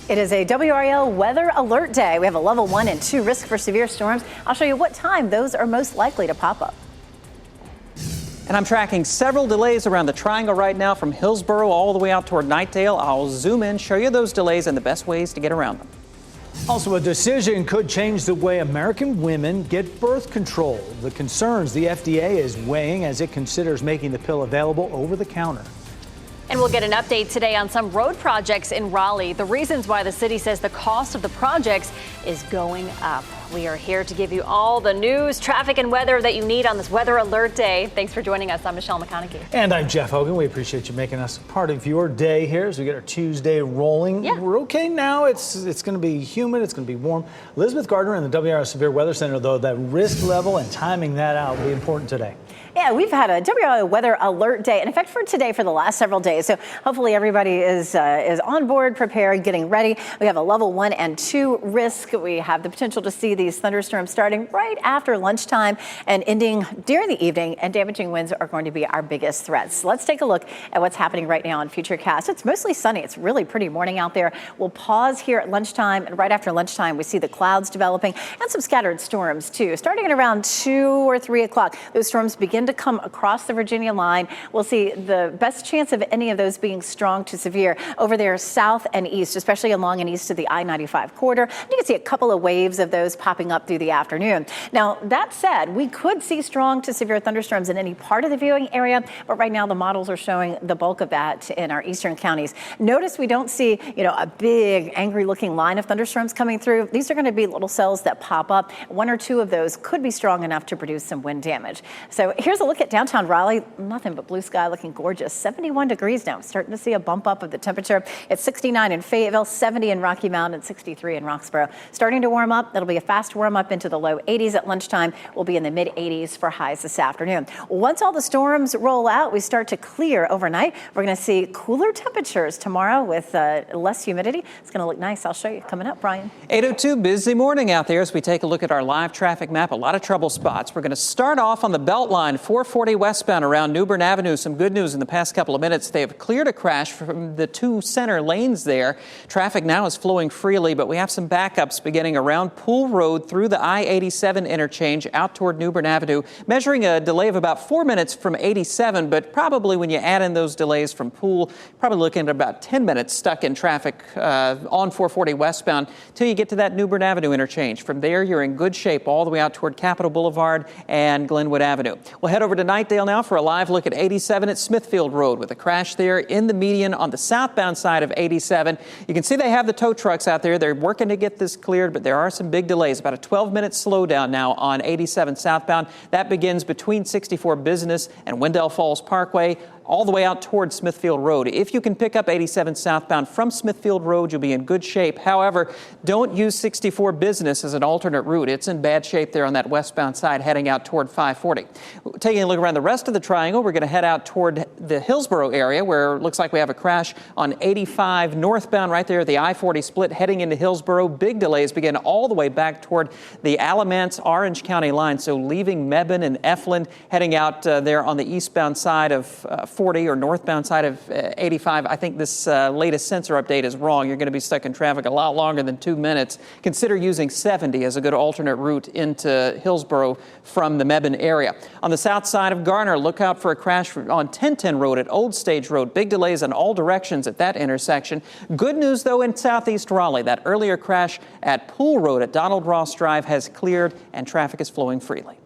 It is a WRAL weather alert day. We have a level 1 and 2 risk for severe storms. I'll show you what time those are most likely to pop up. And I'm tracking several delays around the triangle right now from Hillsborough all the way out toward Knightdale. I'll zoom in, show you those delays and the best ways to get around them. Also, a decision could change the way American women get birth control. The concerns the FDA is weighing as it considers making the pill available over the counter. And we'll get an update today on some road projects in Raleigh. The reasons why the city says the cost of the projects is going up. We are here to give you all the news, traffic, and weather that you need on this weather alert day. Thanks for joining us. I'm Michelle McConaughey. And I'm Jeff Hogan. We appreciate you making us part of your day here as we get our Tuesday rolling. Yeah. We're okay now. It's going to be humid. It's going to be warm. Elizabeth Gardner in the WRAL Severe Weather Center, though, that risk level and timing that out will be important today. Yeah, we've had a WRAL weather alert day, and in fact for today for the last several days. So hopefully everybody is on board, prepared, getting ready. We have a level 1 and 2 risk. We have the potential to see these thunderstorms starting right after lunchtime and ending during the evening, and damaging winds are going to be our biggest threats. So let's take a look at what's happening right now on Futurecast. It's mostly sunny. It's really pretty morning out there. We'll pause here at lunchtime, and right after lunchtime we see the clouds developing and some scattered storms too. Starting at around 2 or 3 o'clock, those storms begin to come across the Virginia line. We'll see the best chance of any of those being strong to severe over there south and east, especially along and east of the I-95 corridor. You can see a couple of waves of those popping up through the afternoon. Now, that said, we could see strong to severe thunderstorms in any part of the viewing area, but right now the models are showing the bulk of that in our eastern counties. Notice we don't see, a big angry looking line of thunderstorms coming through. These are going to be little cells that pop up. 1 or 2 of those could be strong enough to produce some wind damage. So here's a look at downtown Raleigh. Nothing but blue sky, looking gorgeous. 71 degrees now. Starting to see a bump up of the temperature. It's 69 in Fayetteville, 70 in Rocky Mount, and 63 in Roxborough. Starting to warm up. It'll be a fast warm up into the low 80s at lunchtime. We'll be in the mid 80s for highs this afternoon. Once all the storms roll out, we start to clear overnight. We're going to see cooler temperatures tomorrow with less humidity. It's going to look nice. I'll show you coming up, Brian. 8:02, busy morning out there as we take a look at our live traffic map. A lot of trouble spots. We're going to start off on the Beltline, 440 westbound around New Bern Avenue. Some good news in the past couple of minutes. They have cleared a crash from the 2 center lanes there. Traffic now is flowing freely, but we have some backups beginning around Pool Road through the I-87 interchange out toward New Bern Avenue, measuring a delay of about 4 minutes from 87, but probably when you add in those delays from Pool, probably looking at about 10 minutes stuck in traffic on 440 westbound till you get to that New Bern Avenue interchange. From there, you're in good shape all the way out toward Capitol Boulevard and Glenwood Avenue. We'll head over to Knightdale now for a live look at 87 at Smithfield Road with a crash there in the median on the southbound side of 87. You can see they have the tow trucks out there. They're working to get this cleared, but there are some big delays. About a 12-minute slowdown now on 87 southbound. That begins between 64 Business and Wendell Falls Parkway, all the way out towards Smithfield Road. If you can pick up 87 southbound from Smithfield Road, you'll be in good shape. However, don't use 64 Business as an alternate route. It's in bad shape there on that westbound side heading out toward 540. Taking a look around the rest of the triangle, we're going to head out toward the Hillsborough area where it looks like we have a crash on 85 northbound right there at the I-40 split heading into Hillsborough. Big delays begin all the way back toward the Alamance Orange County line. So leaving Mebane and Eflin heading out there on the eastbound side of 40 or northbound side of 85. I think this latest sensor update is wrong. You're going to be stuck in traffic a lot longer than 2 minutes. Consider using 70 as a good alternate route into Hillsborough from the Mebane area. On the south side of Garner, look out for a crash on 1010 Road at Old Stage Road. Big delays in all directions at that intersection. Good news, though, in southeast Raleigh. That earlier crash at Pool Road at Donald Ross Drive has cleared and traffic is flowing freely.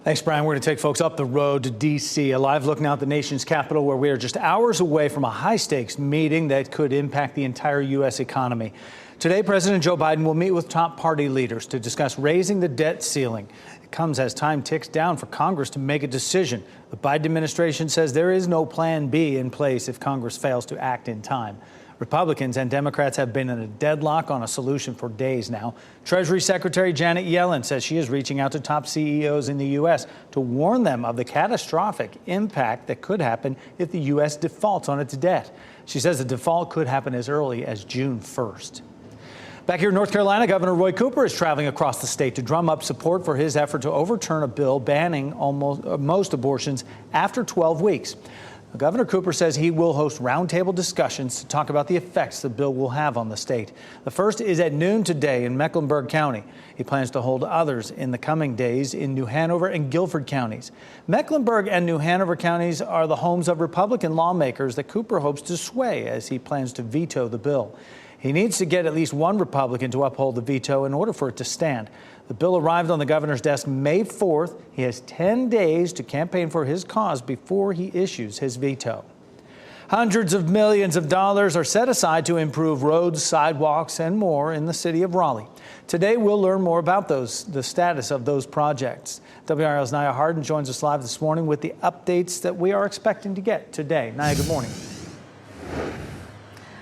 Thanks, Brian. We're going to take folks up the road to D.C. A live look now at the nation's capital, where we are just hours away from a high-stakes meeting that could impact the entire U.S. economy. Today, President Joe Biden will meet with top party leaders to discuss raising the debt ceiling. It comes as time ticks down for Congress to make a decision. The Biden administration says there is no plan B in place if Congress fails to act in time. Republicans and Democrats have been in a deadlock on a solution for days now. Treasury Secretary Janet Yellen says she is reaching out to top CEOs in the U.S. to warn them of the catastrophic impact that could happen if the U.S. defaults on its debt. She says the default could happen as early as June 1st. Back here in North Carolina, Governor Roy Cooper is traveling across the state to drum up support for his effort to overturn a bill banning most abortions after 12 weeks. Governor Cooper says he will host roundtable discussions to talk about the effects the bill will have on the state. The first is at noon today in Mecklenburg County. He plans to hold others in the coming days in New Hanover and Guilford counties. Mecklenburg and New Hanover counties are the homes of Republican lawmakers that Cooper hopes to sway as he plans to veto the bill. He needs to get at least one Republican to uphold the veto in order for it to stand. The bill arrived on the governor's desk May 4th. He has 10 days to campaign for his cause before he issues his veto. Hundreds of millions of dollars are set aside to improve roads, sidewalks, and more in the city of Raleigh. Today, we'll learn more about the status of those projects. WRAL's Nia Harden joins us live this morning with the updates that we are expecting to get today. Nia, good morning.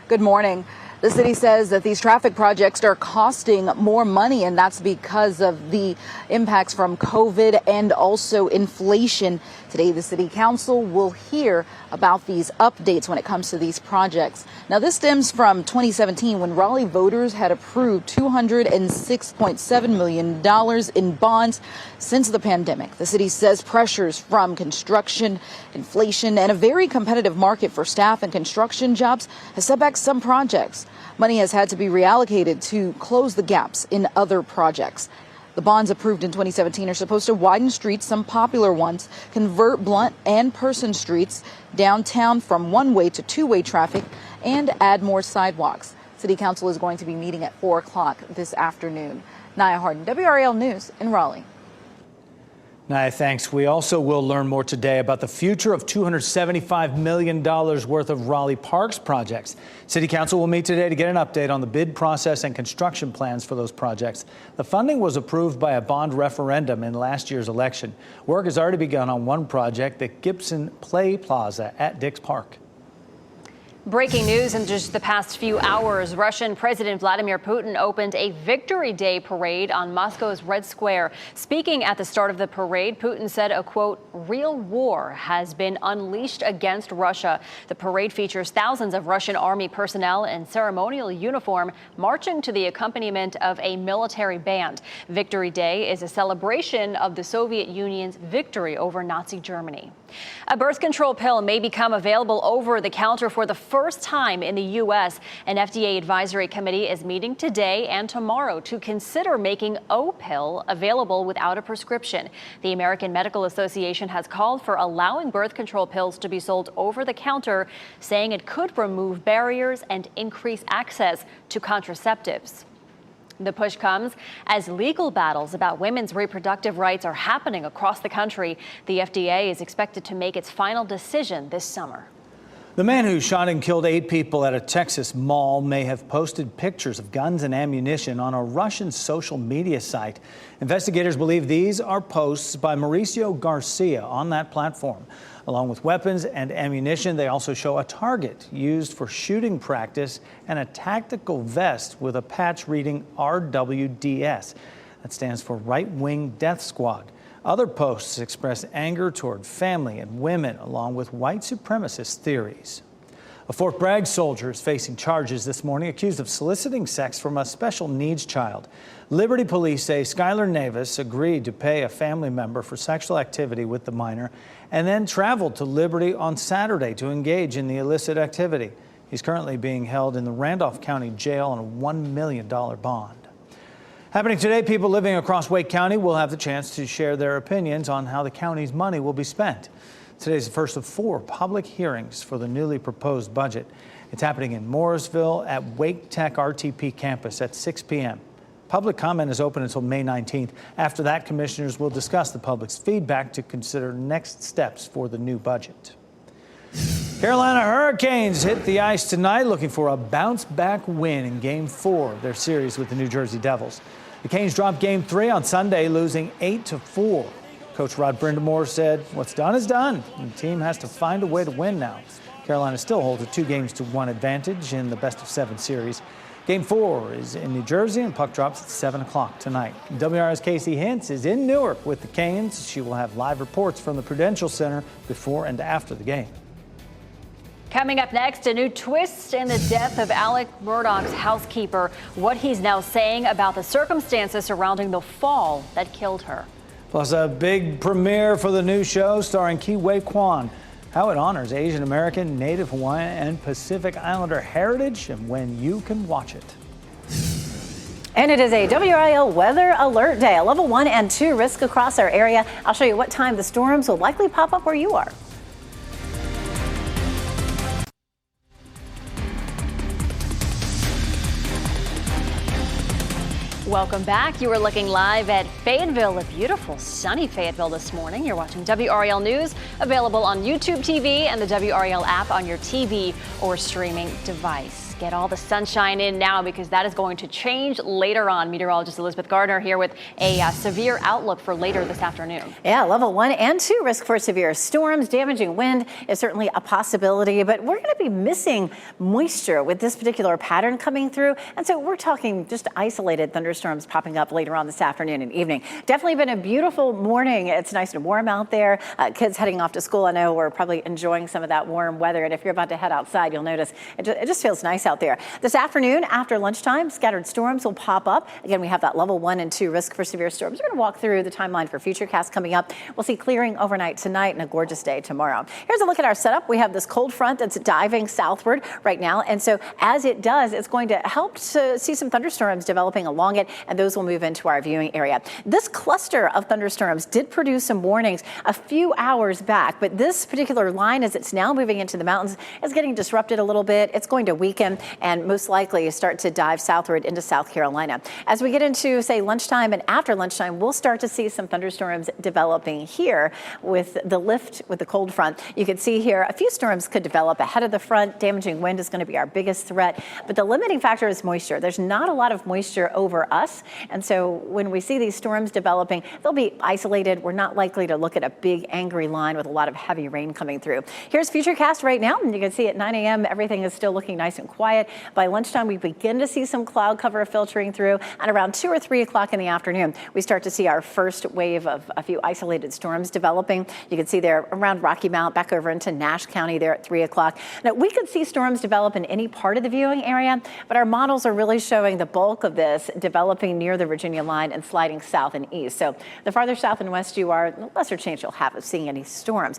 Good morning. The city says that these traffic projects are costing more money, and that's because of the impacts from COVID and also inflation. Today, the city council will hear about these updates when it comes to these projects. Now, this stems from 2017 when Raleigh voters had approved $206.7 million in bonds since the pandemic. The city says pressures from construction, inflation, and a very competitive market for staff and construction jobs has set back some projects. Money has had to be reallocated to close the gaps in other projects. The bonds approved in 2017 are supposed to widen streets, some popular ones, convert Blunt and Person streets downtown from one-way to two-way traffic, and add more sidewalks. City Council is going to be meeting at 4 o'clock this afternoon. Nia Harden, WRAL News in Raleigh. Nia, thanks. We also will learn more today about the future of $275 million worth of Raleigh Parks projects. City Council will meet today to get an update on the bid process and construction plans for those projects. The funding was approved by a bond referendum in last year's election. Work has already begun on one project, the Gibson Play Plaza at Dix Park. Breaking news in just the past few hours, Russian President Vladimir Putin opened a Victory Day parade on Moscow's Red Square. Speaking at the start of the parade, Putin said a, quote, real war has been unleashed against Russia. The parade features thousands of Russian army personnel in ceremonial uniform marching to the accompaniment of a military band. Victory Day is a celebration of the Soviet Union's victory over Nazi Germany. A birth control pill may become available over the counter for the first time in the U.S. An FDA advisory committee is meeting today and tomorrow to consider making Opill available without a prescription. The American Medical Association has called for allowing birth control pills to be sold over the counter, saying it could remove barriers and increase access to contraceptives. The push comes as legal battles about women's reproductive rights are happening across the country. The FDA is expected to make its final decision this summer. The man who shot and killed 8 people at a Texas mall may have posted pictures of guns and ammunition on a Russian social media site. Investigators believe these are posts by Mauricio Garcia on that platform. Along with weapons and ammunition, they also show a target used for shooting practice and a tactical vest with a patch reading RWDS. That stands for Right Wing Death Squad. Other posts express anger toward family and women, along with white supremacist theories. A Fort Bragg soldier is facing charges this morning, accused of soliciting sex from a special needs child. Liberty police say Skylar Navis agreed to pay a family member for sexual activity with the minor and then traveled to Liberty on Saturday to engage in the illicit activity. He's currently being held in the Randolph County Jail on a $1 million bond. Happening today, people living across Wake County will have the chance to share their opinions on how the county's money will be spent. Today's the first of 4 public hearings for the newly proposed budget. It's happening in Morrisville at Wake Tech RTP campus at 6 p.m. Public comment is open until May 19th. After that, commissioners will discuss the public's feedback to consider next steps for the new budget. Carolina Hurricanes hit the ice tonight looking for a bounce-back win in Game 4 of their series with the New Jersey Devils. The Canes dropped Game 3 on Sunday, losing 8-4. Coach Rod Brindamore said, what's done is done, and the team has to find a way to win now. Carolina still holds a 2-1 advantage in the best-of-7 series. Game 4 is in New Jersey, and puck drops at 7 o'clock tonight. WR's Casey Hintz is in Newark with the Canes. She will have live reports from the Prudential Center before and after the game. Coming up next, a new twist in the death of Alec Murdaugh's housekeeper, what he's now saying about the circumstances surrounding the fall that killed her. Plus a big premiere for the new show starring Ki Wei Kwan. how it honors Asian American, Native Hawaiian, and Pacific Islander heritage, and when you can watch it. And it is a WRAL weather alert day, a level 1 and 2 risk across our area. I'll show you what time the storms will likely pop up where you are. Welcome back. You are looking live at Fayetteville, a beautiful sunny Fayetteville this morning. You're watching WRAL News, available on YouTube TV and the WRAL app on your TV or streaming device. Get all the sunshine in now because that is going to change later on. Meteorologist Elizabeth Gardner here with a severe outlook for later this afternoon. Yeah, level 1 and 2 risk for severe storms. Damaging wind is certainly a possibility, but we're going to be missing moisture with this particular pattern coming through. And so we're talking just isolated thunderstorms popping up later on this afternoon and evening. Definitely been a beautiful morning. It's nice and warm out there. Kids heading off to school, I know we're probably enjoying some of that warm weather. And if you're about to head outside, you'll notice it just feels nice out there. This afternoon, after lunchtime, scattered storms will pop up. Again, we have that level 1 and 2 risk for severe storms. We're going to walk through the timeline for futurecasts coming up. We'll see clearing overnight tonight and a gorgeous day tomorrow. Here's a look at our setup. We have this cold front that's diving southward right now. And so as it does, it's going to help to see some thunderstorms developing along it, and those will move into our viewing area. This cluster of thunderstorms did produce some warnings a few hours back, but this particular line, as it's now moving into the mountains, is getting disrupted a little bit. It's going to weaken and most likely start to dive southward into South Carolina. As we get into, say, lunchtime and after lunchtime, we'll start to see some thunderstorms developing here with the lift with the cold front. You can see here a few storms could develop ahead of the front. Damaging wind is going to be our biggest threat, but the limiting factor is moisture. There's not a lot of moisture over us, and so when we see these storms developing, they'll be isolated. We're not likely to look at a big angry line with a lot of heavy rain coming through. Here's Futurecast right now, and you can see at 9 a.m. everything is still looking nice and quiet. By lunchtime, we begin to see some cloud cover filtering through, and around 2 or 3 o'clock in the afternoon, we start to see our first wave of a few isolated storms developing. You can see there around Rocky Mount, back over into Nash County there at 3 o'clock. Now, we could see storms develop in any part of the viewing area, but our models are really showing the bulk of this developing near the Virginia line and sliding south and east. So the farther south and west you are, the lesser chance you'll have of seeing any storms.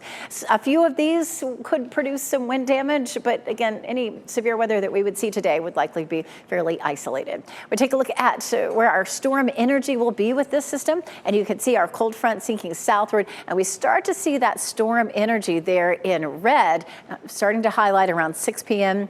A few of these could produce some wind damage, but again, any severe weather that we would see today would likely be fairly isolated. We take a look at where our storm energy will be with this system, and you can see our cold front sinking southward, and we start to see that storm energy there in red, starting to highlight around 6 p.m.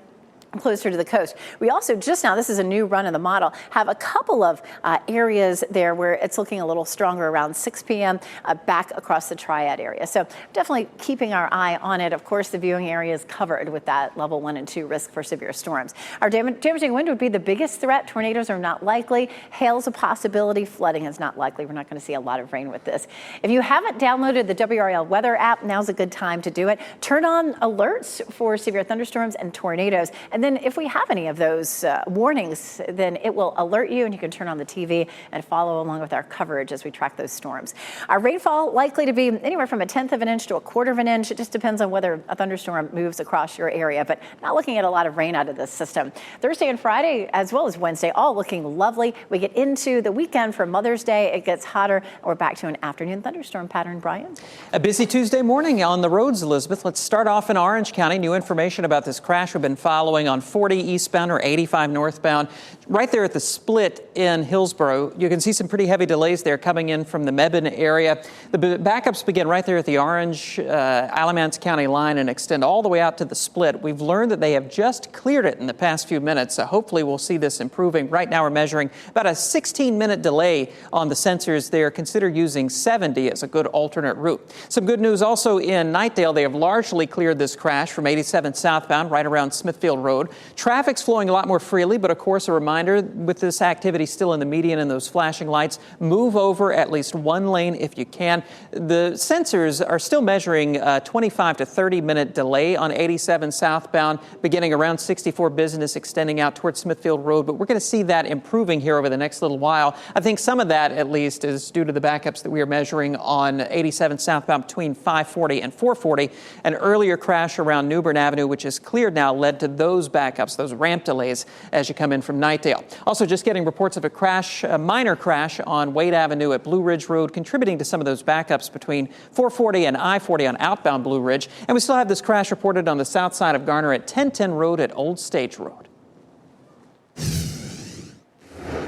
closer to the coast. We also just now, this is a new run in the model, have a couple of areas there where it's looking a little stronger around 6 p.m. Back across the Triad area. So definitely keeping our eye on it. Of course, the viewing area is covered with that level 1 and 2 risk for severe storms. Our damaging wind would be the biggest threat. Tornadoes are not likely. Hail's a possibility. Flooding is not likely. We're not going to see a lot of rain with this. If you haven't downloaded the WRAL weather app, now's a good time to do it. Turn on alerts for severe thunderstorms and tornadoes. And then if we have any of those warnings, then it will alert you and you can turn on the TV and follow along with our coverage as we track those storms. Our rainfall likely to be anywhere from 1/10 of an inch to 1/4 of an inch. It just depends on whether a thunderstorm moves across your area, but not looking at a lot of rain out of this system. Thursday and Friday, as well as Wednesday, all looking lovely. We get into the weekend for Mother's Day. It gets hotter. We're back to an afternoon thunderstorm pattern, Brian. A busy Tuesday morning on the roads, Elizabeth. Let's start off in Orange County. New information about this crash we've been following on 40 eastbound or 85 northbound. Right there at the split in Hillsborough, you can see some pretty heavy delays there coming in from the Mebane area. The backups begin right there at the Orange, Alamance County line and extend all the way out to the split. We've learned that they have just cleared it in the past few minutes, so hopefully we'll see this improving. Right now we're measuring about a 16-minute delay on the sensors there. Consider using 70 as a good alternate route. Some good news also in Knightdale. They have largely cleared this crash from 87 southbound right around Smithfield Road. Traffic's flowing a lot more freely, but of course a reminder with this activity still in the median and those flashing lights, move over at least one lane if you can. The sensors are still measuring a 25 to 30-minute delay on 87 southbound, beginning around 64 Business, extending out towards Smithfield Road, but we're going to see that improving here over the next little while. I think some of that, at least, is due to the backups that we are measuring on 87 southbound between 540 and 440. An earlier crash around New Bern Avenue, which is cleared now, led to those backups, those ramp delays as you come in from Knightdale. Also, just getting reports of a minor crash on Wade Avenue at Blue Ridge Road, contributing to some of those backups between 440 and I-40 on outbound Blue Ridge. And we still have this crash reported on the south side of Garner at 1010 Road at Old Stage Road.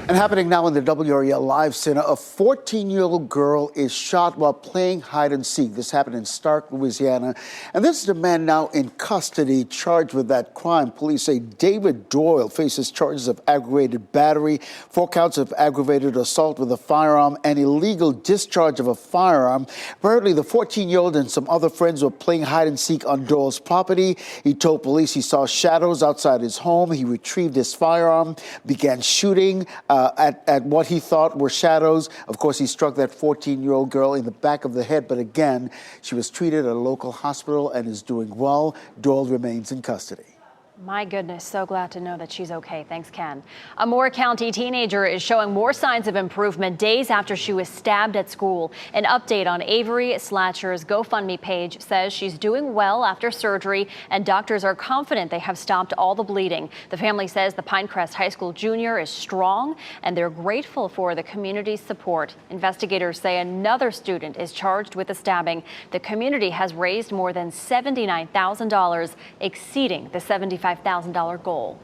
And happening now in the WRAL Live Center, a 14-year-old girl is shot while playing hide and seek. This happened in Stark, Louisiana. And this is the man now in custody charged with that crime. Police say David Doyle faces charges of aggravated battery, 4 counts of aggravated assault with a firearm, and illegal discharge of a firearm. Apparently, the 14-year-old and some other friends were playing hide and seek on Doyle's property. He told police he saw shadows outside his home. He retrieved his firearm, began shooting at what he thought were shadows. Of course, he struck that 14-year-old girl in the back of the head, but again, she was treated at a local hospital and is doing well. Doyle remains in custody. My goodness, so glad to know that she's okay. Thanks, Ken. A Moore County teenager is showing more signs of improvement days after she was stabbed at school. An update on Avery Slatcher's GoFundMe page says she's doing well after surgery, and doctors are confident they have stopped all the bleeding. The family says the Pinecrest High School junior is strong, and they're grateful for the community's support. Investigators say another student is charged with the stabbing. The community has raised more than $79,000, exceeding the $75,000 goal.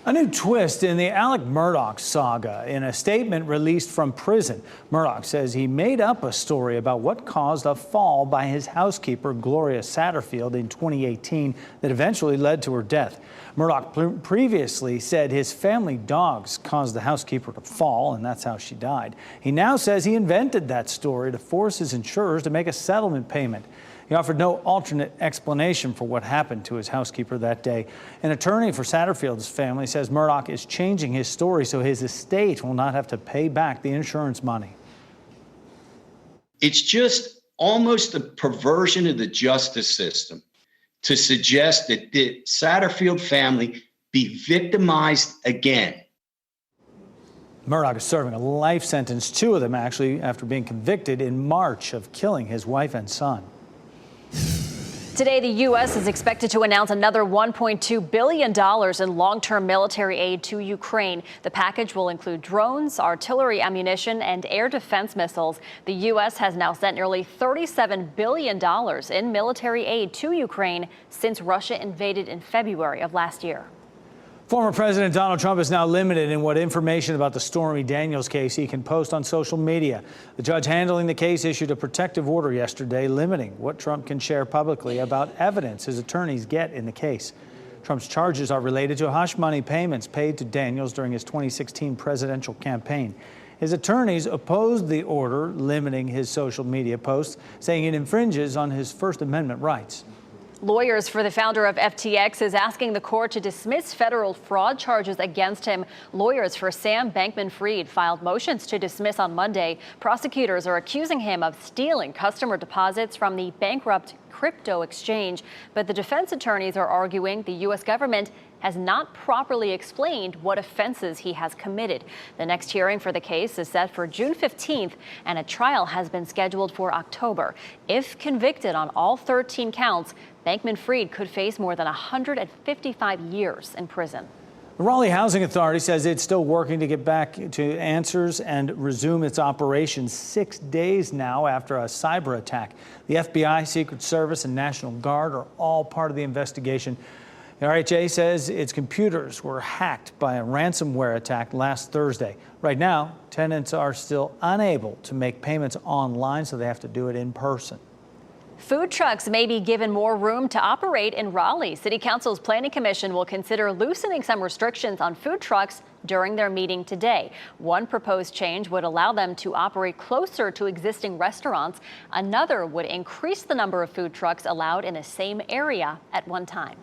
A new twist in the Alec Murdaugh saga. In a statement released from prison, Murdaugh says he made up a story about what caused a fall by his housekeeper, Gloria Satterfield, in 2018 that eventually led to her death. Murdaugh previously said his family dogs caused the housekeeper to fall, and that's how she died. He now says he invented that story to force his insurers to make a settlement payment. He offered no alternate explanation for what happened to his housekeeper that day. An attorney for Satterfield's family says Murdaugh is changing his story so his estate will not have to pay back the insurance money. It's just almost a perversion of the justice system to suggest that the Satterfield family be victimized again. Murdaugh is serving a life sentence, 2 of them actually, after being convicted in March of killing his wife and son. Today, the U.S. is expected to announce another $1.2 billion in long-term military aid to Ukraine. The package will include drones, artillery ammunition, and air defense missiles. The U.S. has now sent nearly $37 billion in military aid to Ukraine since Russia invaded in February of last year. Former President Donald Trump is now limited in what information about the Stormy Daniels case he can post on social media. The judge handling the case issued a protective order yesterday limiting what Trump can share publicly about evidence his attorneys get in the case. Trump's charges are related to hush money payments paid to Daniels during his 2016 presidential campaign. His attorneys opposed the order limiting his social media posts, saying it infringes on his First Amendment rights. Lawyers for the founder of FTX is asking the court to dismiss federal fraud charges against him. Lawyers for Sam Bankman-Fried filed motions to dismiss on Monday. Prosecutors are accusing him of stealing customer deposits from the bankrupt crypto exchange. But the defense attorneys are arguing the U.S. government has not properly explained what offenses he has committed. The next hearing for the case is set for June 15th, and a trial has been scheduled for October. If convicted on all 13 counts, Bankman-Fried could face more than 155 years in prison. The Raleigh Housing Authority says it's still working to get back to answers and resume its operations 6 days now after a cyber attack. The FBI, Secret Service, and National Guard are all part of the investigation. The RHA says its computers were hacked by a ransomware attack last Thursday. Right now, tenants are still unable to make payments online, so they have to do it in person. Food trucks may be given more room to operate in Raleigh. City Council's Planning Commission will consider loosening some restrictions on food trucks during their meeting today. One proposed change would allow them to operate closer to existing restaurants. Another would increase the number of food trucks allowed in the same area at one time.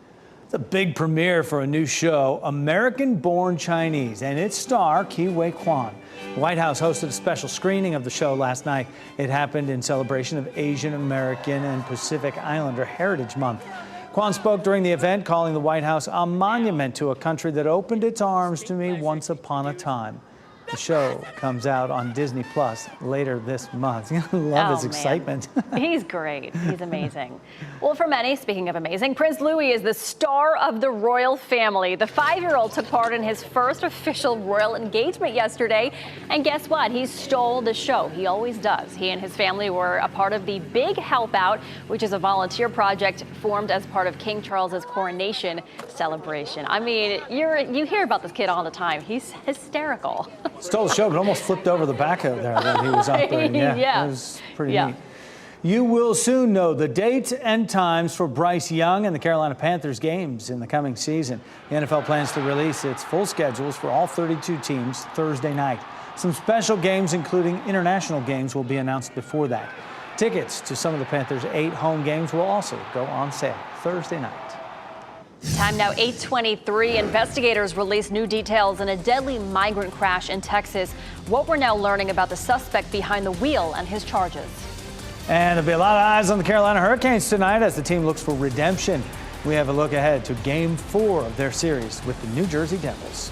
It's a big premiere for a new show, American-Born Chinese, and its star, Ke-Huy Quan. The White House hosted a special screening of the show last night. It happened in celebration of Asian American and Pacific Islander Heritage Month. Quan spoke during the event, calling the White House a monument to a country that opened its arms to me once upon a time. The show comes out on Disney Plus later this month. Love his excitement. He's great. He's amazing. Well, for many, speaking of amazing, Prince Louis is the star of the royal family. The 5-year-old took part in his first official royal engagement yesterday. And guess what? He stole the show. He always does. He and his family were a part of the Big Help Out, which is a volunteer project formed as part of King Charles's coronation celebration. I mean, you hear about this kid all the time. He's hysterical. Stole the show, but almost flipped over the back of there that he was operating. Yeah. It was pretty neat. You will soon know the dates and times for Bryce Young and the Carolina Panthers games in the coming season. The NFL plans to release its full schedules for all 32 teams Thursday night. Some special games, including international games, will be announced before that. Tickets to some of the Panthers' 8 home games will also go on sale Thursday night. Time now 8:23. Investigators released new details in a deadly migrant crash in Texas. What we're now learning about the suspect behind the wheel and his charges. And there'll be a lot of eyes on the Carolina Hurricanes tonight as the team looks for redemption. We have a look ahead to Game 4 of their series with the New Jersey Devils.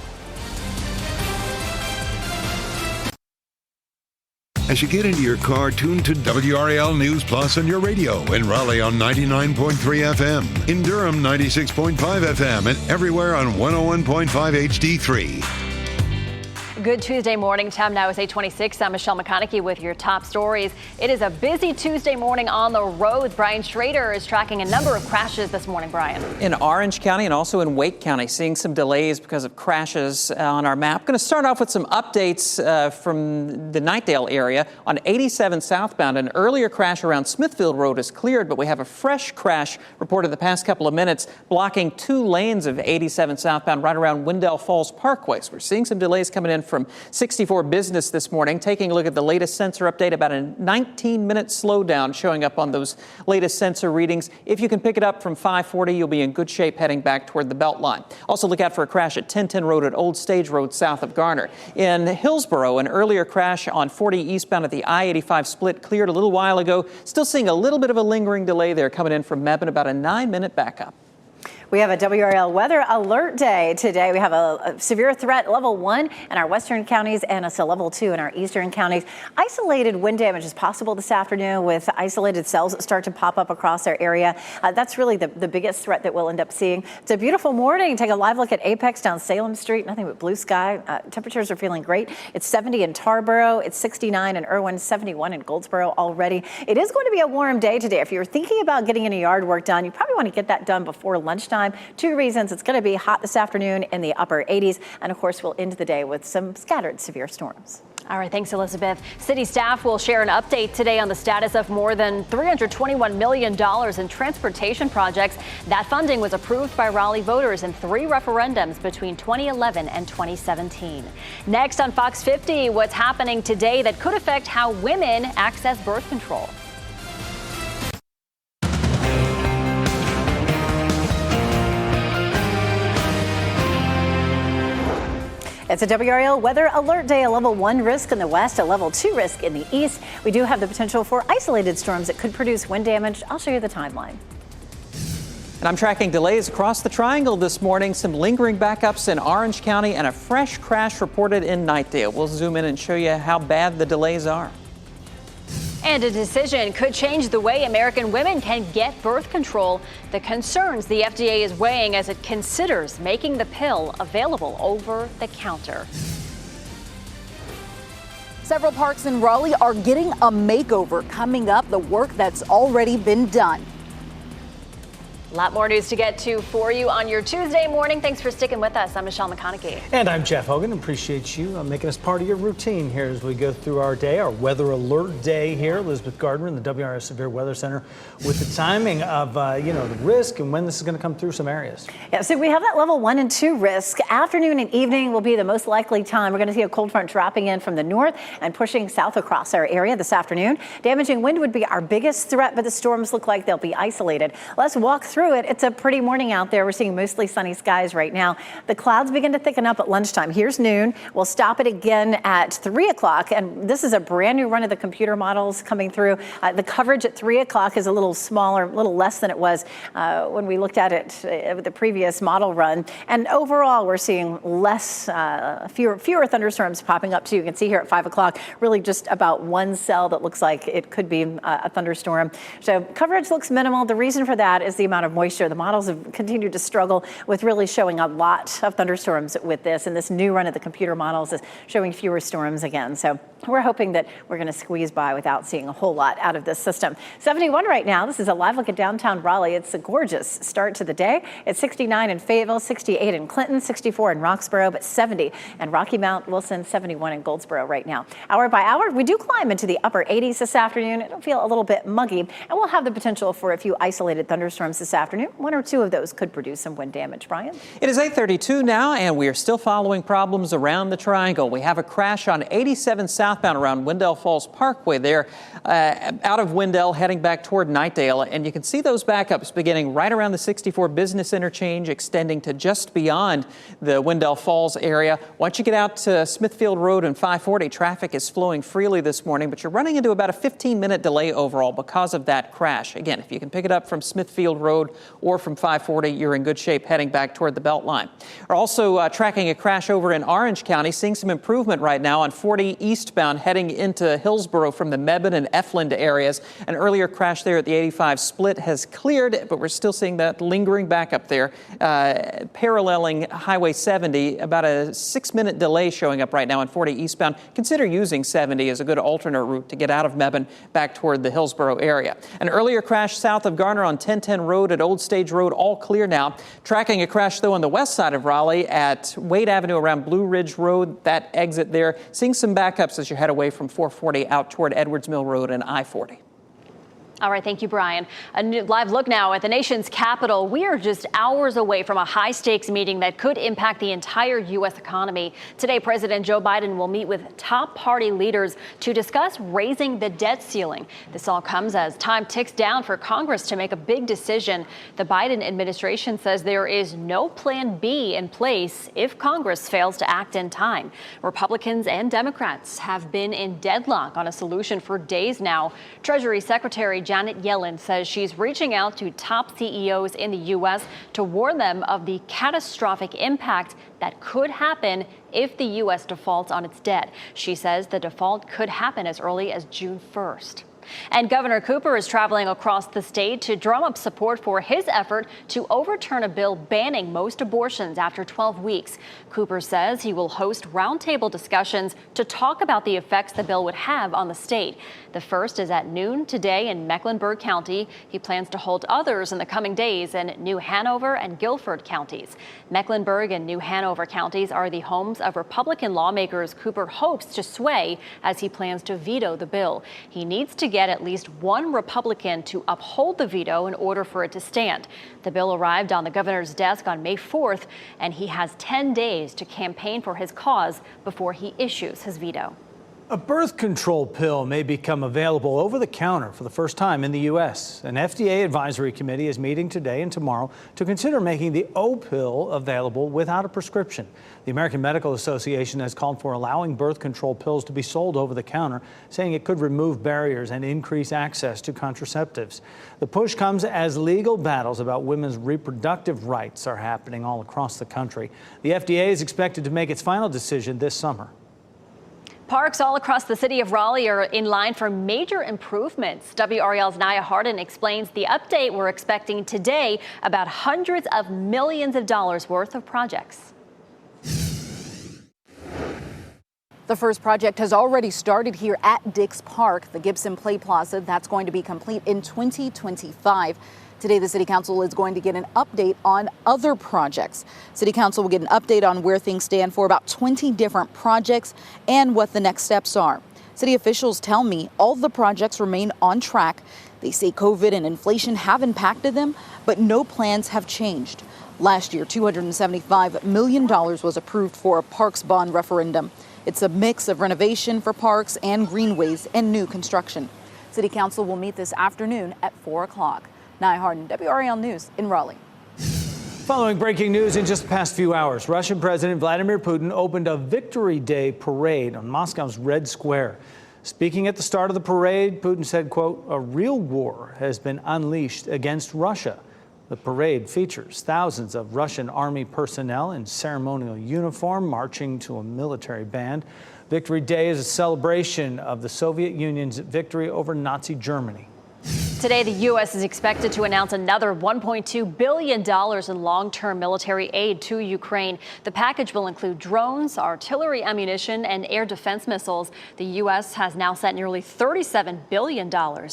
As you get into your car, tune to WRAL News Plus on your radio. In Raleigh on 99.3 FM. In Durham, 96.5 FM. And everywhere on 101.5 HD3. Good Tuesday morning. Time now is 8:26. I'm Michelle McConaughey with your top stories. It is a busy Tuesday morning on the roads. Brian Schrader is tracking a number of crashes this morning, Brian. In Orange County and also in Wake County, seeing some delays because of crashes on our map. Going to start off with some updates from the Knightdale area. On 87 southbound, an earlier crash around Smithfield Road is cleared, but we have a fresh crash reported the past couple of minutes, blocking 2 lanes of 87 southbound right around Wendell Falls Parkway. So we're seeing some delays coming in from 64 Business this morning. Taking a look at the latest sensor update, about a 19-minute slowdown showing up on those latest sensor readings. If you can pick it up from 540, you'll be in good shape heading back toward the Beltline. Also look out for a crash at 1010 Road at Old Stage Road south of Garner. In Hillsborough, an earlier crash on 40 eastbound at the I-85 split cleared a little while ago. Still seeing a little bit of a lingering delay there coming in from Mebane, about a 9-minute backup. We have a WRAL weather alert day today. We have a severe threat level 1 in our western counties and it's a level 2 in our eastern counties. Isolated wind damage is possible this afternoon with isolated cells that start to pop up across our area. That's really the biggest threat that we'll end up seeing. It's a beautiful morning. Take a live look at Apex down Salem Street. Nothing but blue sky. Temperatures are feeling great. It's 70 in Tarboro. It's 69 in Irwin, 71 in Goldsboro already. It is going to be a warm day today. If you're thinking about getting any yard work done, you probably want to get that done before lunchtime. 2 reasons. It's going to be hot this afternoon in the upper 80s. And of course, we'll end the day with some scattered severe storms. All right. Thanks, Elizabeth. City staff will share an update today on the status of more than $321 million in transportation projects. That funding was approved by Raleigh voters in 3 referendums between 2011 and 2017. Next on Fox 50, what's happening today that could affect how women access birth control. It's a WRAL weather alert day, a level 1 risk in the west, a level 2 risk in the east. We do have the potential for isolated storms that could produce wind damage. I'll show you the timeline. And I'm tracking delays across the triangle this morning, some lingering backups in Orange County and a fresh crash reported in Knightdale. We'll zoom in and show you how bad the delays are. And a decision could change the way American women can get birth control. The concerns the FDA is weighing as it considers making the pill available over the counter. Several parks in Raleigh are getting a makeover. Coming up, the work that's already been done. A lot more news to get to for you on your Tuesday morning. Thanks for sticking with us. I'm Michelle McConaughey. And I'm Jeff Hogan. Appreciate you making us part of your routine here as we go through our day, our weather alert day here. Elizabeth Gardner in the WRS Severe Weather Center with the timing of, the risk and when this is going to come through some areas. Yeah, so we have that level 1 and 2 risk. Afternoon and evening will be the most likely time. We're going to see a cold front dropping in from the north and pushing south across our area this afternoon. Damaging wind would be our biggest threat, but the storms look like they'll be isolated. Let's walk through through it. It's a pretty morning out there. We're seeing mostly sunny skies right now. The clouds begin to thicken up at lunchtime. Here's noon. We'll stop it again at 3 o'clock. And this is a brand new run of the computer models coming through. The coverage at 3 o'clock is a little smaller, a little less than it was when we looked at it with the previous model run. And overall, we're seeing less, fewer thunderstorms popping up too. You can see here at 5 o'clock, really just about one cell that looks like it could be a thunderstorm. So coverage looks minimal. The reason for that is the amount of moisture. The models have continued to struggle with really showing a lot of thunderstorms with this. And this new run of the computer models is showing fewer storms again. So we're hoping that we're going to squeeze by without seeing a whole lot out of this system. 71 right now. This is a live look at downtown Raleigh. It's a gorgeous start to the day. It's 69 in Fayetteville, 68 in Clinton, 64 in Roxborough, but 70 in Rocky Mount, Wilson, 71 in Goldsboro right now. Hour by hour, we do climb into the upper 80s this afternoon. It'll feel a little bit muggy, and we'll have the potential for a few isolated thunderstorms this afternoon. One or two of those could produce some wind damage. Brian? It is 8:32 now, and we are still following problems around the triangle. We have a crash on 87 southbound around Wendell Falls Parkway there, out of Wendell heading back toward Knightdale. And you can see those backups beginning right around the 64 business interchange, extending to just beyond the Wendell Falls area. Once you get out to Smithfield Road and 540, traffic is flowing freely this morning, but you're running into about a 15-minute delay overall because of that crash. Again, if you can pick it up from Smithfield Road or from 540, you're in good shape heading back toward the Beltline. We're also tracking a crash over in Orange County, seeing some improvement right now on 40 eastbound heading into Hillsborough from the Mebane and Efland areas. An earlier crash there at the 85 split has cleared, but we're still seeing that lingering backup there, paralleling Highway 70. About a 6-minute delay showing up right now on 40 eastbound. Consider using 70 as a good alternate route to get out of Mebane back toward the Hillsborough area. An earlier crash south of Garner on 1010 Road at Old Stage Road, all clear now. Tracking a crash, though, on the west side of Raleigh at Wade Avenue around Blue Ridge Road, that exit there. Seeing some backups as you head away from 440 out toward Edwards Mill Road and I-40. All right, thank you, Brian. A new live look now at the nation's capital. We are just hours away from a high-stakes meeting that could impact the entire U.S. economy. Today, President Joe Biden will meet with top party leaders to discuss raising the debt ceiling. This all comes as time ticks down for Congress to make a big decision. The Biden administration says there is no plan B in place if Congress fails to act in time. Republicans and Democrats have been in deadlock on a solution for days now. Treasury Secretary Janet Yellen says she's reaching out to top CEOs in the U.S. to warn them of the catastrophic impact that could happen if the U.S. defaults on its debt. She says the default could happen as early as June 1st. And Governor Cooper is traveling across the state to drum up support for his effort to overturn a bill banning most abortions after 12 weeks. Cooper says he will host roundtable discussions to talk about the effects the bill would have on the state. The first is at noon today in Mecklenburg County. He plans to hold others in the coming days in New Hanover and Guilford counties. Mecklenburg and New Hanover counties are the homes of Republican lawmakers Cooper hopes to sway as he plans to veto the bill. He needs to get at least one Republican to uphold the veto in order for it to stand. The bill arrived on the governor's desk on May 4th, and he has 10 days to campaign for his cause before he issues his veto. A birth control pill may become available over the counter for the first time in the U.S. An FDA advisory committee is meeting today and tomorrow to consider making the O pill available without a prescription. The American Medical Association has called for allowing birth control pills to be sold over the counter, saying it could remove barriers and increase access to contraceptives. The push comes as legal battles about women's reproductive rights are happening all across the country. The FDA is expected to make its final decision this summer. Parks all across the city of Raleigh are in line for major improvements. WRAL's Naya Hardin explains the update we're expecting today about hundreds of millions of dollars worth of projects. The first project has already started here at Dix Park, the Gibson Play Plaza. That's going to be complete in 2025. Today, the City Council is going to get an update on other projects. City Council will get an update on where things stand for about 20 different projects and what the next steps are. City officials tell me all the projects remain on track. They say COVID and inflation have impacted them, but no plans have changed. Last year, $275 million was approved for a parks bond referendum. It's a mix of renovation for parks and greenways and new construction. City Council will meet this afternoon at 4 o'clock. Nye Harden, WRAL News in Raleigh. Following breaking news in just the past few hours, Russian President Vladimir Putin opened a Victory Day parade on Moscow's Red Square. Speaking at the start of the parade, Putin said, quote, "A real war has been unleashed against Russia." The parade features thousands of Russian army personnel in ceremonial uniform marching to a military band. Victory Day is a celebration of the Soviet Union's victory over Nazi Germany. Today, the U.S. is expected to announce another $1.2 billion in long-term military aid to Ukraine. The package will include drones, artillery ammunition, and air defense missiles. The U.S. has now sent nearly $37 billion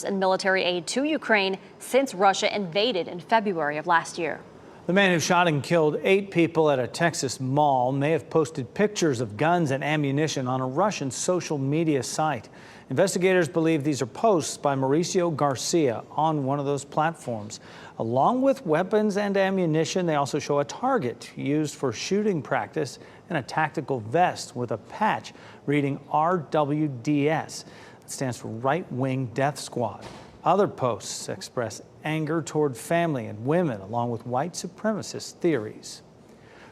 in military aid to Ukraine since Russia invaded in February of last year. The man who shot and killed 8 people at a Texas mall may have posted pictures of guns and ammunition on a Russian social media site. Investigators believe these are posts by Mauricio Garcia on one of those platforms. Along with weapons and ammunition, they also show a target used for shooting practice and a tactical vest with a patch reading RWDS. That stands for Right Wing Death Squad. Other posts express anger toward family and women, along with white supremacist theories.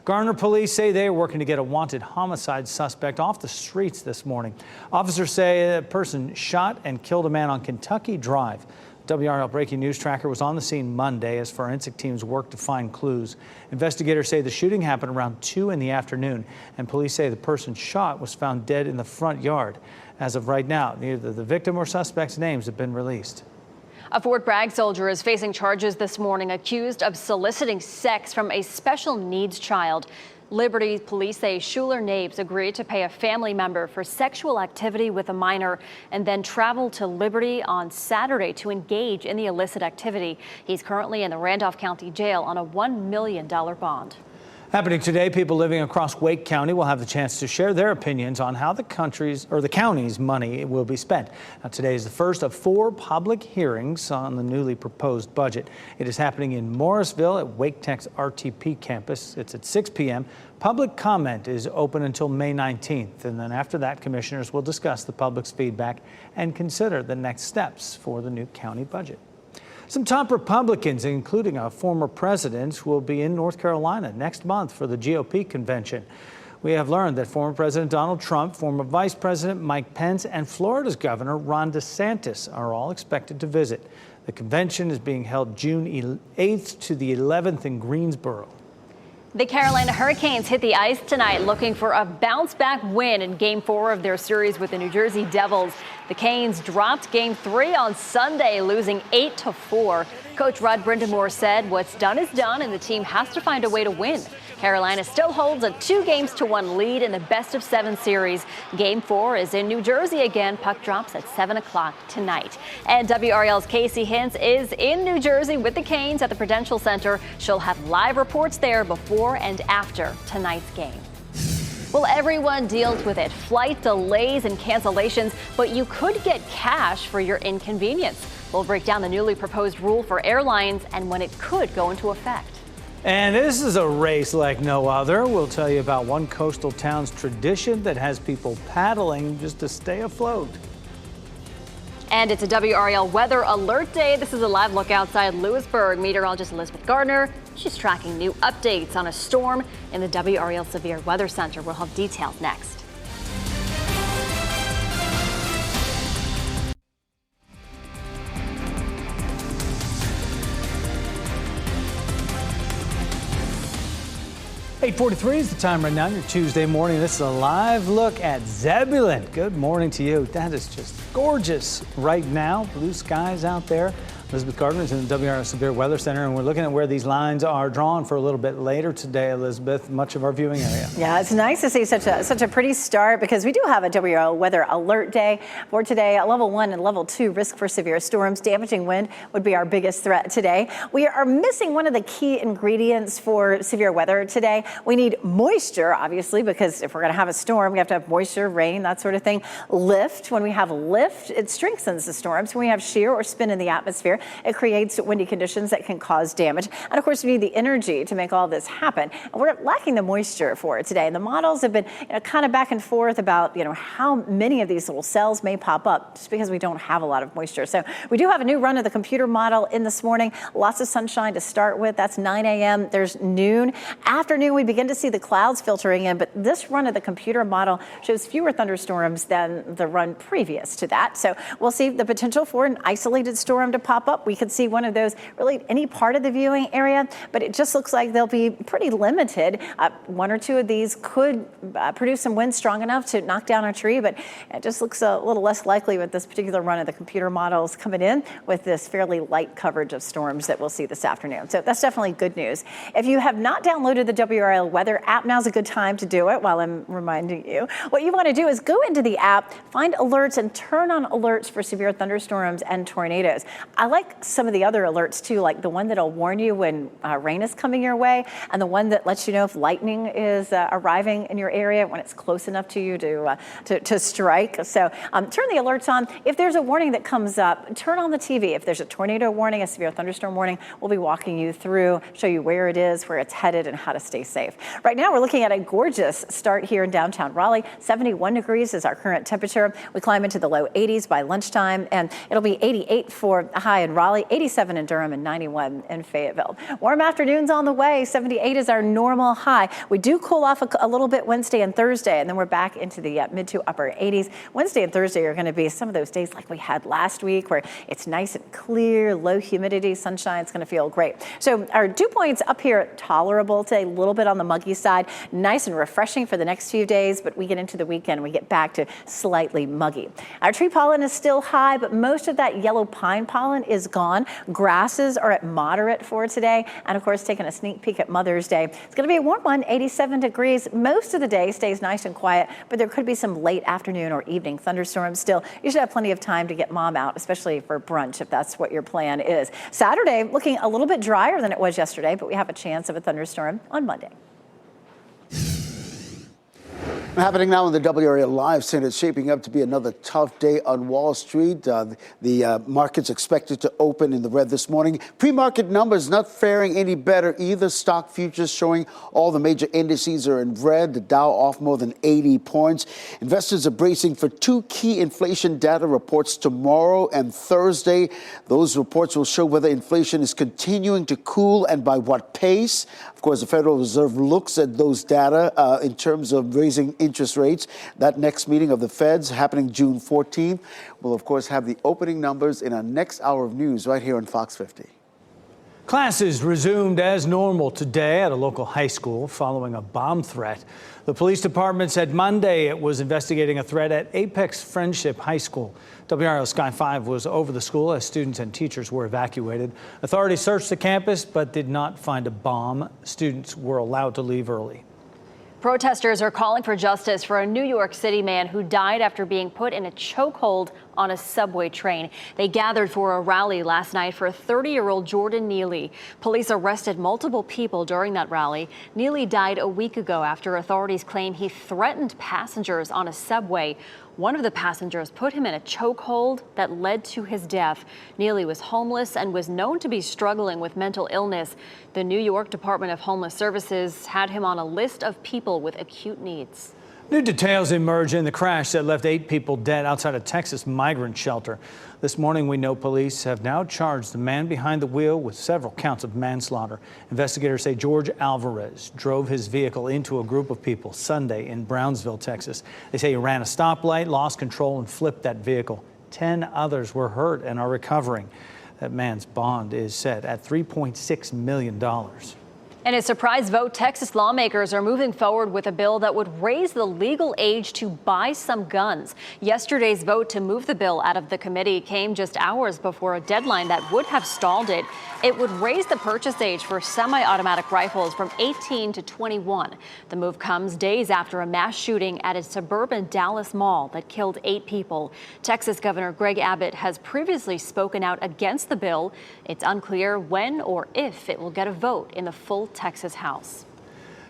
Garner police say they are working to get a wanted homicide suspect off the streets this morning. Officers say a person shot and killed a man on Kentucky Drive. WRAL Breaking News Tracker was on the scene Monday as forensic teams worked to find clues. Investigators say the shooting happened around 2 in the afternoon, and police say the person shot was found dead in the front yard. As of right now, neither the victim or suspect's names have been released. A Fort Bragg soldier is facing charges this morning accused of soliciting sex from a special needs child. Liberty police say Schuler Nabes agreed to pay a family member for sexual activity with a minor and then traveled to Liberty on Saturday to engage in the illicit activity. He's currently in the Randolph County Jail on a $1 million bond. Happening today, people living across Wake County will have the chance to share their opinions on how the county's money will be spent. Now, today is the first of 4 public hearings on the newly proposed budget. It is happening in Morrisville at Wake Tech's RTP campus. It's at 6 p.m. Public comment is open until May 19th, and then after that, commissioners will discuss the public's feedback and consider the next steps for the new county budget. Some top Republicans, including a former president, will be in North Carolina next month for the GOP convention. We have learned that former President Donald Trump, former Vice President Mike Pence, and Florida's Governor Ron DeSantis are all expected to visit. The convention is being held June 8th to the 11th in Greensboro. The Carolina Hurricanes hit the ice tonight looking for a bounce-back win in Game 4 of their series with the New Jersey Devils. The Canes dropped Game 3 on Sunday, losing 8-4. Coach Rod Brindamore said what's done is done and the team has to find a way to win. Carolina still holds a 2-1 lead in the best-of-7 series. Game 4 is in New Jersey again. Puck drops at 7 o'clock tonight. And WRAL's Casey Hintz is in New Jersey with the Canes at the Prudential Center. She'll have live reports there before and after tonight's game. Well, everyone deals with it. Flight delays and cancellations, but you could get cash for your inconvenience. We'll break down the newly proposed rule for airlines and when it could go into effect. And this is a race like no other. We'll tell you about one coastal town's tradition that has people paddling just to stay afloat. And it's a WRAL weather alert day. This is a live look outside Lewisburg. Meteorologist Elizabeth Gardner, she's tracking new updates on a storm in the WRAL Severe Weather Center. We'll have details next. .43 is the time right now, your Tuesday morning. This is a live look at Zebulon. Good morning to you. That is just gorgeous right now. Blue skies out there. Elizabeth Gardner is in the WRAL Severe Weather Center, and we're looking at where these lines are drawn for a little bit later today, Elizabeth, much of our viewing area. Yeah, it's nice to see such a pretty start because we do have a WRAL weather alert day for today. A level 1 and level 2 risk for severe storms. Damaging wind would be our biggest threat today. We are missing one of the key ingredients for severe weather today. We need moisture, obviously, because if we're going to have a storm, we have to have moisture, rain, that sort of thing. Lift. When we have lift, it strengthens the storms. When we have shear or spin in the atmosphere, it creates windy conditions that can cause damage. And of course, we need the energy to make all this happen. And we're lacking the moisture for it today. And the models have been kind of back and forth about, how many of these little cells may pop up just because we don't have a lot of moisture. So we do have a new run of the computer model in this morning. Lots of sunshine to start with. That's 9 a.m. There's noon. Afternoon, we begin to see the clouds filtering in, but this run of the computer model shows fewer thunderstorms than the run previous to that. So we'll see the potential for an isolated storm to pop up. We could see one of those really any part of the viewing area, but it just looks like they'll be pretty limited. One or two of these could produce some wind strong enough to knock down a tree, but it just looks a little less likely with this particular run of the computer models coming in with this fairly light coverage of storms that we'll see this afternoon. So that's definitely good news. If you have not downloaded the WRAL weather app, now's a good time to do it while I'm reminding you. What you want to do is go into the app, find alerts, and turn on alerts for severe thunderstorms and tornadoes. I like some of the other alerts too, like the one that'll warn you when rain is coming your way, and the one that lets you know if lightning is arriving in your area when it's close enough to you to strike. So turn the alerts on. If there's a warning that comes up, turn on the TV. If there's a tornado warning, a severe thunderstorm warning, we'll be walking you through, show you where it is, where it's headed, and how to stay safe. Right now, we're looking at a gorgeous start here in downtown Raleigh. 71 degrees is our current temperature. We climb into the low 80s by lunchtime, and it'll be 88 for a high in Raleigh, 87 in Durham, and 91 in Fayetteville. Warm afternoons on the way. 78 is our normal high. We do cool off a little bit Wednesday and Thursday, and then we're back into the mid to upper 80s. Wednesday and Thursday are going to be some of those days like we had last week where it's nice and clear, low humidity, sunshine. It's going to feel great. So our dew points up here tolerable today, a little bit on the muggy side, nice and refreshing for the next few days, but we get into the weekend and we get back to slightly muggy. Our tree pollen is still high, but most of that yellow pine pollen is gone. Grasses are at moderate for today. And of course, taking a sneak peek at Mother's Day. It's going to be a warm one, 87 degrees. Most of the day stays nice and quiet, but there could be some late afternoon or evening thunderstorms. Still, you should have plenty of time to get mom out, especially for brunch if that's what your plan is. Saturday looking a little bit drier than it was yesterday, but we have a chance of a thunderstorm on Monday. Happening now in the WRAL Live Center, it's shaping up to be another tough day on Wall Street. The market's expected to open in the red this morning. Pre-market numbers not faring any better either. Stock futures showing all the major indices are in red. The Dow off more than 80 points. Investors are bracing for two key inflation data reports tomorrow and Thursday. Those reports will show whether inflation is continuing to cool and by what pace. Of course, the Federal Reserve looks at those data in terms of raising interest rates. That next meeting of the Feds happening June 14th. We'll, of course, have the opening numbers in our next hour of news right here on Fox 50. Classes resumed as normal today at a local high school following a bomb threat. The police department said Monday it was investigating a threat at Apex Friendship High School. WRAL Sky 5 was over the school as students and teachers were evacuated. Authorities searched the campus but did not find a bomb. Students were allowed to leave early. Protesters are calling for justice for a New York City man who died after being put in a chokehold on a subway train. They gathered for a rally last night for 30-year-old Jordan Neely. Police arrested multiple people during that rally. Neely died a week ago after authorities claim he threatened passengers on a subway. One of the passengers put him in a chokehold that led to his death. Neely was homeless and was known to be struggling with mental illness. The New York Department of Homeless Services had him on a list of people with acute needs. New details emerge in the crash that left 8 people dead outside a Texas migrant shelter. This morning, we know police have now charged the man behind the wheel with several counts of manslaughter. Investigators say George Alvarez drove his vehicle into a group of people Sunday in Brownsville, Texas. They say he ran a stoplight, lost control, and flipped that vehicle. 10 others were hurt and are recovering. That man's bond is set at $3.6 million. In a surprise vote, Texas lawmakers are moving forward with a bill that would raise the legal age to buy some guns. Yesterday's vote to move the bill out of the committee came just hours before a deadline that would have stalled it. It would raise the purchase age for semi-automatic rifles from 18 to 21. The move comes days after a mass shooting at a suburban Dallas mall that killed 8 people. Texas Governor Greg Abbott has previously spoken out against the bill. It's unclear when or if it will get a vote in the full Texas House.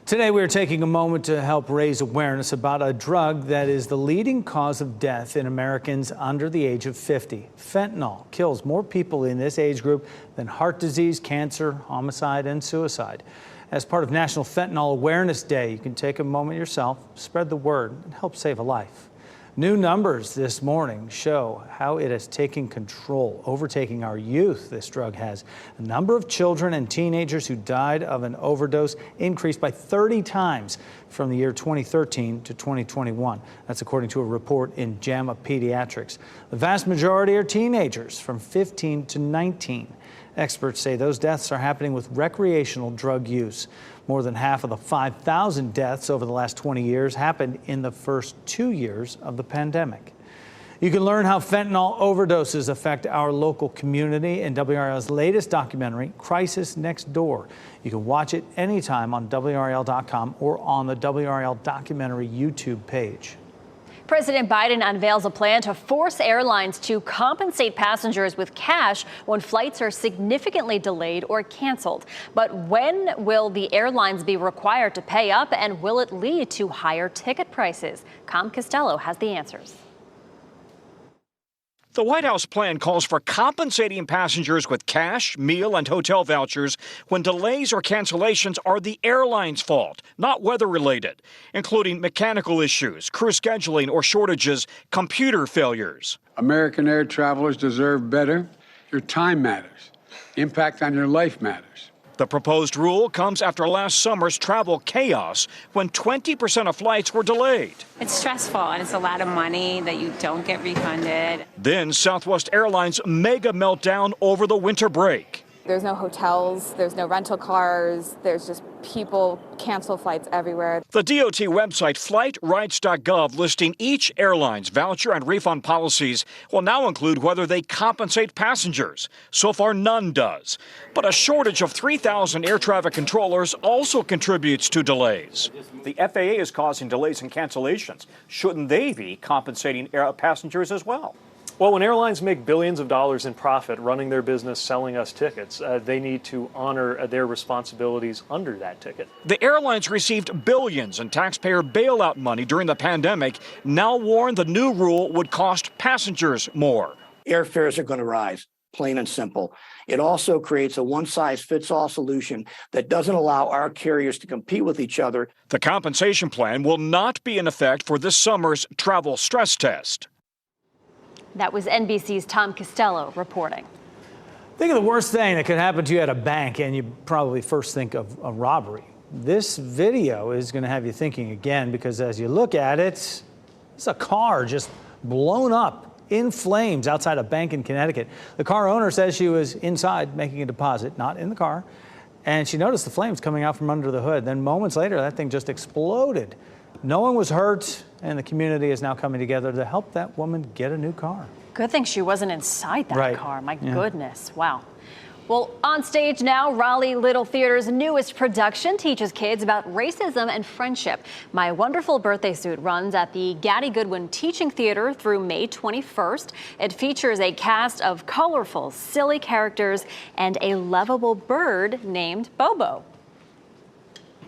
Today, we're taking a moment to help raise awareness about a drug that is the leading cause of death in Americans under the age of 50. Fentanyl kills more people in this age group than heart disease, cancer, homicide, and suicide. As part of National Fentanyl Awareness Day, you can take a moment yourself, spread the word, and help save a life. New numbers this morning show how it is taking control, overtaking our youth. This drug has. The number of children and teenagers who died of an overdose increased by 30 times from the year 2013 to 2021. That's according to a report in JAMA Pediatrics. The vast majority are teenagers from 15 to 19. Experts say those deaths are happening with recreational drug use. More than half of the 5,000 deaths over the last 20 years happened in the first 2 years of the pandemic. You can learn how fentanyl overdoses affect our local community in WRAL's latest documentary, Crisis Next Door. You can watch it anytime on WRAL.com or on the WRAL documentary YouTube page. President Biden unveils a plan to force airlines to compensate passengers with cash when flights are significantly delayed or canceled. But when will the airlines be required to pay up, and will it lead to higher ticket prices? Com Costello has the answers. The White House plan calls for compensating passengers with cash, meal, and hotel vouchers when delays or cancellations are the airline's fault, not weather-related, including mechanical issues, crew scheduling or shortages, computer failures. American air travelers deserve better. Your time matters. Impact on your life matters. The proposed rule comes after last summer's travel chaos when 20% of flights were delayed. It's stressful and it's a lot of money that you don't get refunded. Then Southwest Airlines' mega meltdown over the winter break. There's no hotels, there's no rental cars, there's just people cancel flights everywhere. The DOT website flightrights.gov listing each airline's voucher and refund policies will now include whether they compensate passengers. So far, none does. But a shortage of 3,000 air traffic controllers also contributes to delays. The FAA is causing delays and cancellations. Shouldn't they be compensating passengers as well? Well, when airlines make billions of dollars in profit running their business selling us tickets, they need to honor their responsibilities under that ticket. The airlines received billions in taxpayer bailout money during the pandemic, now warn the new rule would cost passengers more. Airfares are going to rise, plain and simple. It also creates a one-size-fits-all solution that doesn't allow our carriers to compete with each other. The compensation plan will not be in effect for this summer's travel stress test. That was NBC's Tom Costello reporting. Think of the worst thing that could happen to you at a bank, and you probably first think of a robbery. This video is going to have you thinking again, because as you look at it, it's a car just blown up in flames outside a bank in Connecticut. The car owner says she was inside making a deposit, not in the car, and she noticed the flames coming out from under the hood. Then moments later, that thing just exploded. No one was hurt, and the community is now coming together to help that woman get a new car. Good thing she wasn't inside that car. My goodness. Wow. Well, on stage now, Raleigh Little Theater's newest production teaches kids about racism and friendship. My Wonderful Birthday Suit runs at the Gaddy Goodwin Teaching Theater through May 21st. It features a cast of colorful, silly characters and a lovable bird named Bobo.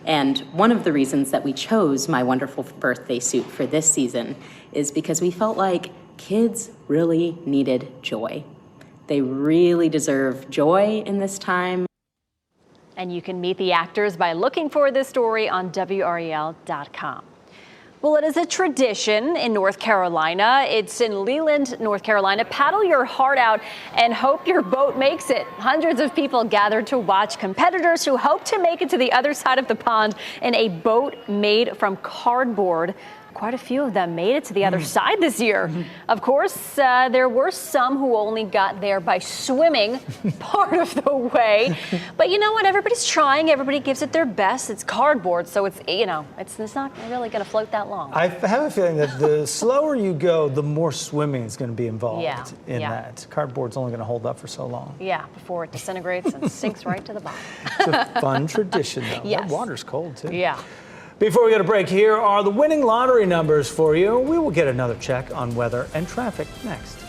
And one of the reasons that we chose My Wonderful Birthday Suit for this season is because we felt like kids really needed joy. They really deserve joy in this time. And you can meet the actors by looking for this story on WRAL.com. Well, it is a tradition in North Carolina. It's in Leland, North Carolina. Paddle your heart out and hope your boat makes it. Hundreds of people gathered to watch competitors who hope to make it to the other side of the pond in a boat made from cardboard. Quite a few of them made it to the other side this year. Of course, there were some who only got there by swimming part of the way. But you know what? Everybody's trying. Everybody gives it their best. It's cardboard, so it's, you know, it's not really going to float that long. I have a feeling that the slower you go, the more swimming is going to be involved in that. Cardboard's only going to hold up for so long. Yeah, before it disintegrates and sinks right to the bottom. It's a fun tradition, though. Yes. That water's cold, too. Yeah. Before we get a break, here are the winning lottery numbers for you. We will get another check on weather and traffic next.